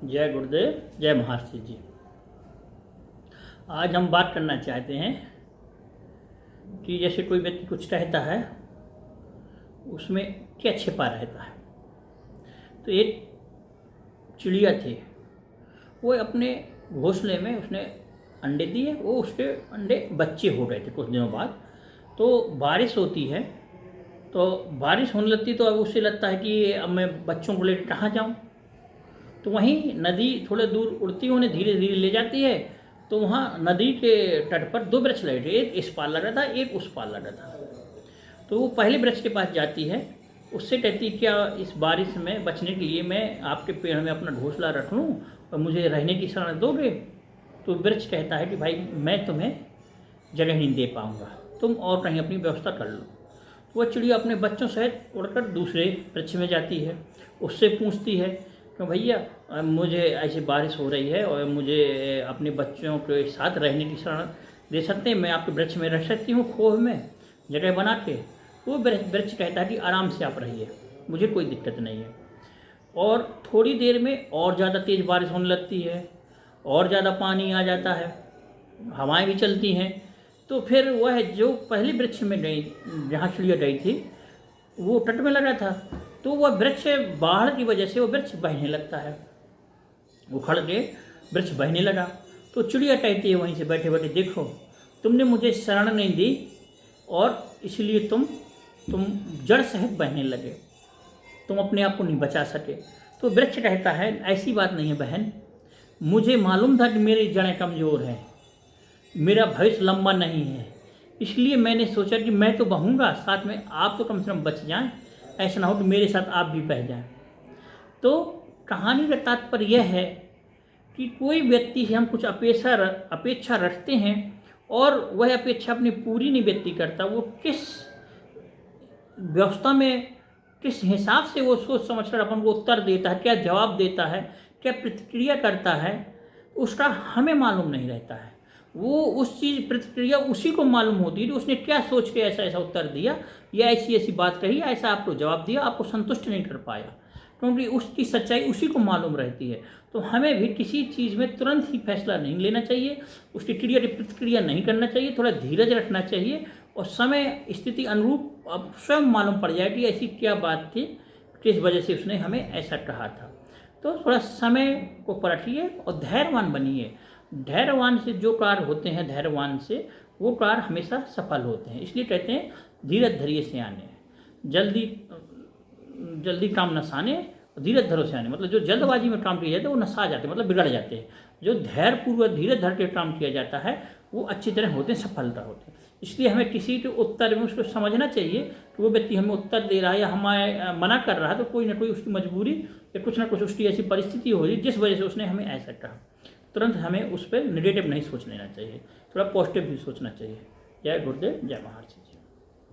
जय गुरुदेव, जय महर्षि जी। आज हम बात करना चाहते हैं कि जैसे कोई व्यक्ति कुछ कहता है उसमें क्या छिपा रहता है। तो एक चिड़िया थी, वो अपने घोंसले में उसने अंडे दिए, वो उसके अंडे बच्चे हो गए थे कुछ दिनों बाद। तो बारिश होती है, तो बारिश होने लगती तो अब उसे लगता है कि अब मैं बच्चों को लेकर कहाँ जाऊँ। तो वहीं नदी थोड़े दूर उड़ती उन्हें धीरे धीरे ले जाती है। तो वहाँ नदी के तट पर दो वृक्ष लगे थे, एक इस पार लगा था, एक उस पार लगा था। तो वो पहले वृक्ष के पास जाती है, उससे कहती क्या इस बारिश में बचने के लिए मैं आपके पेड़ में अपना घोंसला रख लूँ और मुझे रहने की शरण दोगे। तो वृक्ष कहता है कि भाई मैं तुम्हें जगह नहीं दे पाऊँगा, तुम और कहीं अपनी व्यवस्था कर लो। तो वह चिड़िया अपने बच्चों सहित उड़कर दूसरे वृक्ष में जाती है, उससे पूछती है कि भैया मुझे ऐसी बारिश हो रही है और मुझे अपने बच्चों के साथ रहने की शरण दे सकते हैं, मैं आपके वृक्ष में रह सकती हूँ, खोह में जगह बना के। वो वृक्ष कहता है कि आराम से आप रहिए, मुझे कोई दिक्कत नहीं है। और थोड़ी देर में और ज़्यादा तेज़ बारिश होने लगती है, और ज़्यादा पानी आ जाता है, हवाएं भी चलती हैं। तो फिर वह जो पहले वृक्ष में गई, जहाँ चिड़िया गई थी, वो तट में लगा था। तो वह वृक्ष बाढ़ की वजह से वो वृक्ष बहने लगता है, उखड़ के वृक्ष बहने लगा। तो चिड़िया कहती है वहीं से बैठे बैठे, देखो तुमने मुझे शरण नहीं दी और इसलिए तुम जड़ सहित बहने लगे, तुम अपने आप को नहीं बचा सके। तो वृक्ष कहता है ऐसी बात नहीं है बहन, मुझे मालूम था कि मेरी जड़ें कमज़ोर हैं, मेरा भविष्य लंबा नहीं है, इसलिए मैंने सोचा कि मैं तो बहूँगा, साथ में आप तो कम से कम बच जाएं, ऐसा ना हो कि मेरे साथ आप भी बह जाएं। तो कहानी का तात्पर्य यह है कि कोई व्यक्ति से हम कुछ अपेक्षा रखते हैं और वह अपेक्षा अपनी पूरी नहीं व्यक्ति करता, वो किस व्यवस्था में, किस हिसाब से वो सोच समझ कर अपन को उत्तर देता है, क्या जवाब देता है, क्या प्रतिक्रिया करता है, उसका हमें मालूम नहीं रहता है। वो उस चीज़ प्रतिक्रिया उसी को मालूम होती है कि उसने क्या सोच के ऐसा ऐसा उत्तर दिया या ऐसी ऐसी बात कही या ऐसा आपको जवाब दिया, आपको संतुष्ट नहीं कर पाया, क्योंकि उसकी सच्चाई उसी को मालूम रहती है। तो हमें भी किसी चीज़ में तुरंत ही फैसला नहीं लेना चाहिए, उसकी क्रिया प्रतिक्रिया नहीं करना चाहिए, थोड़ा धीरज रखना चाहिए और समय स्थिति अनुरूप अब स्वयं मालूम पड़ जाए कि ऐसी क्या बात थी, किस वजह से उसने हमें ऐसा कहा था। तो थोड़ा समय को परखिए और धैर्यवान बनिए। धैर्यवान से जो कार्य होते हैं, धैर्यवान से वो कार्य हमेशा सफल होते हैं। इसलिए कहते हैं धीरज धरिए सियाने, जल्दी काम नसाने, धीरज धरो सियाने। मतलब जो जल्दबाजी में काम किया जाता है वो नसा जाते हैं, मतलब बिगड़ जाते हैं। जो धैर्यपूर्वक धीरज धर के काम किया जाता है वो अच्छी तरह होते हैं, सफलता होते हैं। इसलिए हमें किसी के उत्तर में उसको समझना चाहिए कि वो व्यक्ति हमें उत्तर दे रहा है या हमें मना कर रहा है, तो कोई ना कोई उसकी मजबूरी या कुछ ना कुछ उसकी ऐसी परिस्थिति हो रही जिस वजह से उसने हमें ऐसा कहा। तुरंत हमें उस पर नेगेटिव नहीं सोच लेना चाहिए, थोड़ा पॉजिटिव भी सोचना चाहिए। जय गुरुदेव, जय महर्षि जी।